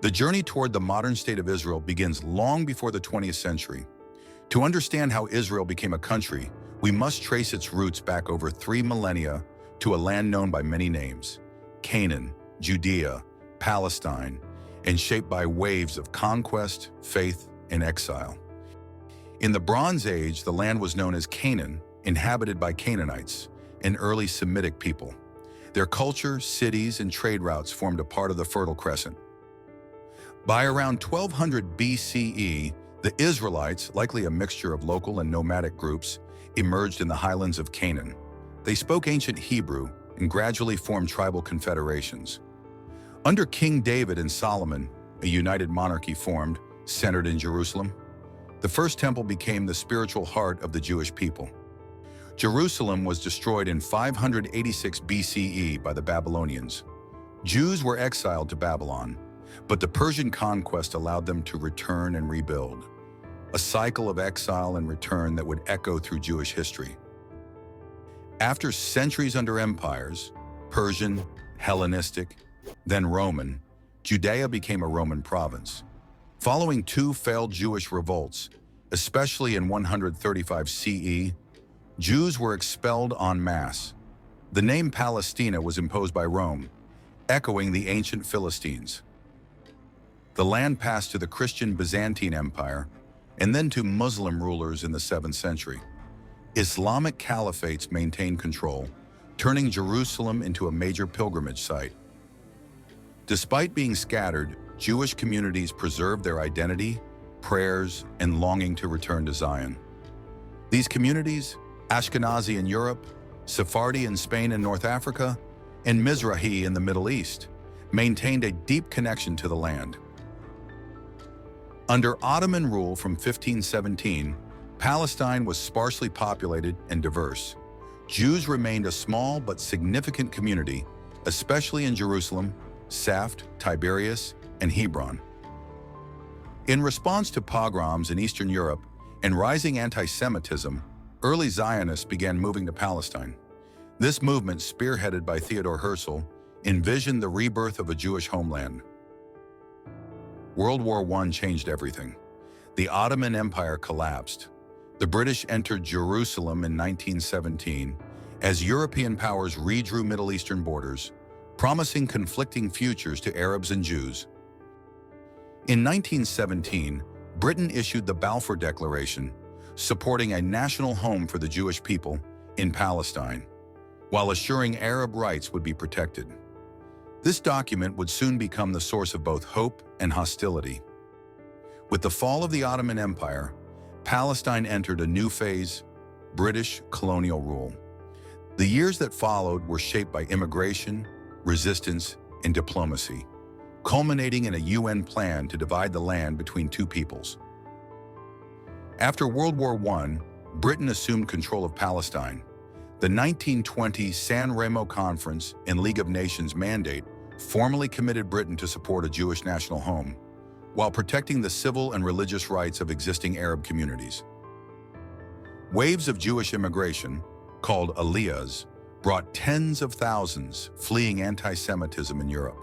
The journey toward the modern state of Israel begins long before the 20th century. To understand how Israel became a country, we must trace its roots back over 3 millennia to a land known by many names: Canaan, Judea, Palestine, and shaped by waves of conquest, faith, and exile. In the Bronze Age, the land was known as Canaan, inhabited by Canaanites, an early Semitic people. Their culture, cities, and trade routes formed a part of the Fertile Crescent. By around 1200 BCE, the Israelites, likely a mixture of local and nomadic groups, emerged in the highlands of Canaan. They spoke ancient Hebrew and gradually formed tribal confederations. Under King David and Solomon, a united monarchy formed, centered in Jerusalem. The first temple became the spiritual heart of the Jewish people. Jerusalem was destroyed in 586 BCE by the Babylonians. Jews were exiled to Babylon, but the Persian conquest allowed them to return and rebuild, a cycle of exile and return that would echo through Jewish history. After centuries under empires, Persian, Hellenistic, then Roman, Judea became a Roman province. Following 2 failed Jewish revolts, especially in 135 CE, Jews were expelled en masse. The name Palestina was imposed by Rome, echoing the ancient Philistines. The land passed to the Christian Byzantine Empire and then to Muslim rulers in the 7th century. Islamic caliphates maintained control, turning Jerusalem into a major pilgrimage site. Despite being scattered, Jewish communities preserved their identity, prayers, and longing to return to Zion. These communities, Ashkenazi in Europe, Sephardi in Spain and North Africa, and Mizrahi in the Middle East, maintained a deep connection to the land. Under Ottoman rule from 1517, Palestine was sparsely populated and diverse. Jews remained a small but significant community, especially in Jerusalem, Saft, Tiberias, and Hebron. In response to pogroms in Eastern Europe and rising anti-Semitism, early Zionists began moving to Palestine. This movement, spearheaded by Theodor Herzl, envisioned the rebirth of a Jewish homeland. World War I changed everything. The Ottoman Empire collapsed. The British entered Jerusalem in 1917 as European powers redrew Middle Eastern borders, promising conflicting futures to Arabs and Jews. In 1917, Britain issued the Balfour Declaration, supporting a national home for the Jewish people in Palestine, while assuring Arab rights would be protected. This document would soon become the source of both hope and hostility. With the fall of the Ottoman Empire, Palestine entered a new phase: British colonial rule. The years that followed were shaped by immigration, resistance, and diplomacy, culminating in a UN plan to divide the land between 2 peoples. After World War I, Britain assumed control of Palestine. The 1920 San Remo Conference and League of Nations mandate formally committed Britain to support a Jewish national home, while protecting the civil and religious rights of existing Arab communities. Waves of Jewish immigration, called aliyahs, brought tens of thousands fleeing anti-Semitism in Europe.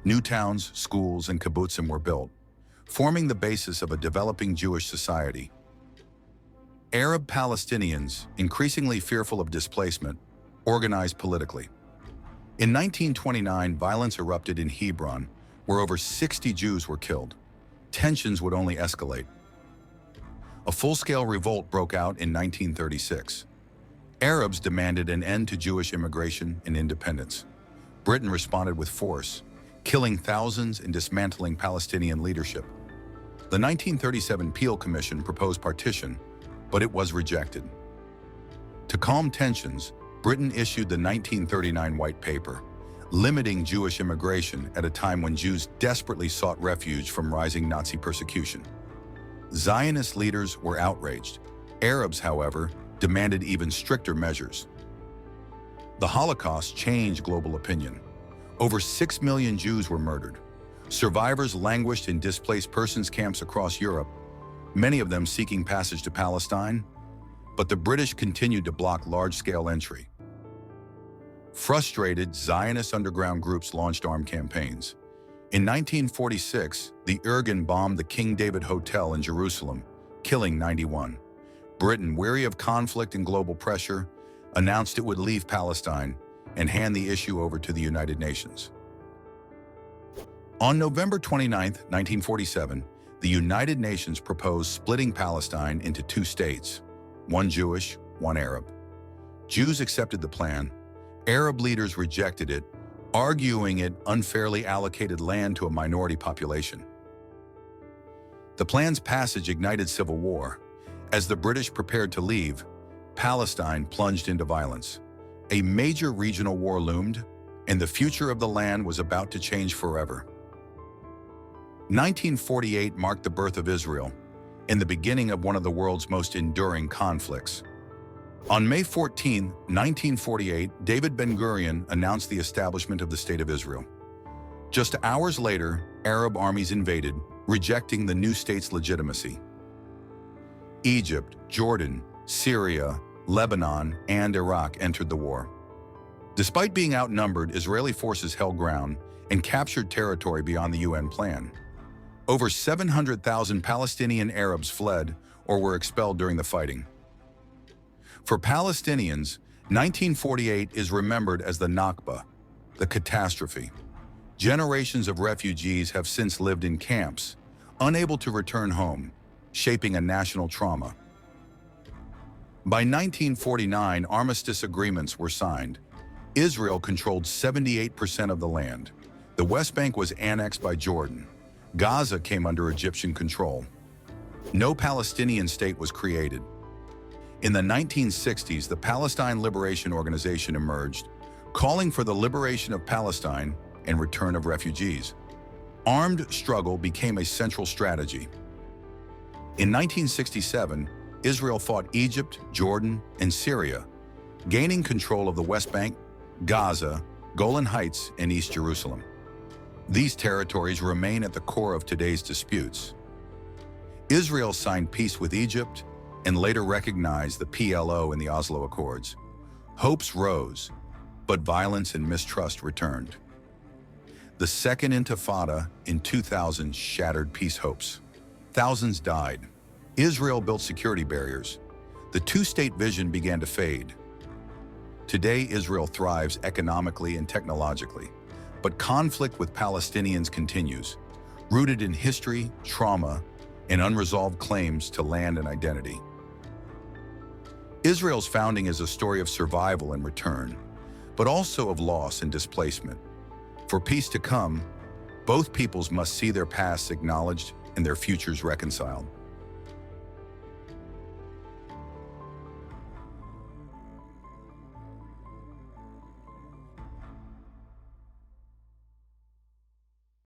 New towns, schools, and kibbutzim were built, forming the basis of a developing Jewish society. Arab Palestinians, increasingly fearful of displacement, organized politically. In 1929, violence erupted in Hebron, where over 60 Jews were killed. Tensions would only escalate. A full-scale revolt broke out in 1936. Arabs demanded an end to Jewish immigration and independence. Britain responded with force, killing thousands and dismantling Palestinian leadership. The 1937 Peel Commission proposed partition, but it was rejected. To calm tensions, Britain issued the 1939 White Paper, limiting Jewish immigration at a time when Jews desperately sought refuge from rising Nazi persecution. Zionist leaders were outraged. Arabs, however, demanded even stricter measures. The Holocaust changed global opinion. Over 6 million Jews were murdered. Survivors languished in displaced persons camps across Europe, many of them seeking passage to Palestine, but the British continued to block large-scale entry. Frustrated, Zionist underground groups launched armed campaigns. In 1946, the Irgun bombed the King David Hotel in Jerusalem, killing 91. Britain, weary of conflict and global pressure, announced it would leave Palestine and hand the issue over to the United Nations. On November 29, 1947, the United Nations proposed splitting Palestine into two states, one Jewish, one Arab. Jews accepted the plan. Arab leaders rejected it, arguing it unfairly allocated land to a minority population. The plan's passage ignited civil war. As the British prepared to leave, Palestine plunged into violence. A major regional war loomed, and the future of the land was about to change forever. 1948 marked the birth of Israel and the beginning of one of the world's most enduring conflicts. On May 14, 1948, David Ben-Gurion announced the establishment of the State of Israel. Just hours later, Arab armies invaded, rejecting the new state's legitimacy. Egypt, Jordan, Syria, Lebanon, and Iraq entered the war. Despite being outnumbered, Israeli forces held ground and captured territory beyond the UN plan. Over 700,000 Palestinian Arabs fled or were expelled during the fighting. For Palestinians, 1948 is remembered as the Nakba, the catastrophe. Generations of refugees have since lived in camps, unable to return home, shaping a national trauma. By 1949, armistice agreements were signed. Israel controlled 78% of the land. The West Bank was annexed by Jordan. Gaza came under Egyptian control. No Palestinian state was created. In the 1960s, the Palestine Liberation Organization emerged, calling for the liberation of Palestine and return of refugees. Armed struggle became a central strategy. In 1967, Israel fought Egypt, Jordan, and Syria, gaining control of the West Bank, Gaza, Golan Heights, and East Jerusalem. These territories remain at the core of today's disputes. Israel signed peace with Egypt and later recognized the PLO in the Oslo Accords. Hopes rose, but violence and mistrust returned. The Second Intifada in 2000 shattered peace hopes. Thousands died. Israel built security barriers. The two-state vision began to fade. Today, Israel thrives economically and technologically, but conflict with Palestinians continues, rooted in history, trauma, and unresolved claims to land and identity. Israel's founding is a story of survival and return, but also of loss and displacement. For peace to come, both peoples must see their pasts acknowledged and their futures reconciled.